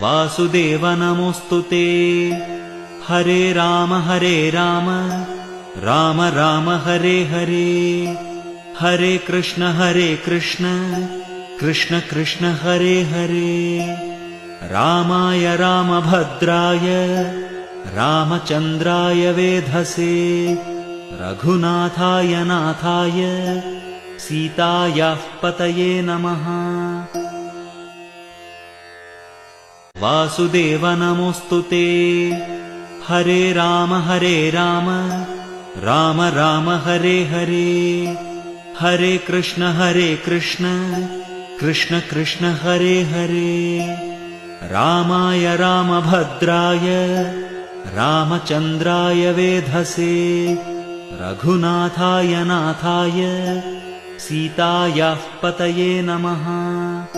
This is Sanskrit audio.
वासुदेव नमोऽस्तुते। हरे राम राम राम हरे हरे, हरे कृष्ण कृष्ण कृष्ण हरे हरे। रामाय रामभद्राय रामचन्द्राय वेधसे, रघुनाथाय नाथाय सीतायाः पतये नमः। वासुदेव नमोऽस्तुते। हरे राम राम राम हरे हरे, हरे कृष्ण कृष्ण कृष्ण हरे हरे। रामाय रामभद्राय रामचन्द्राय वेधसे, रघुनाथाय नाथाय सीतायाः पतये नमः।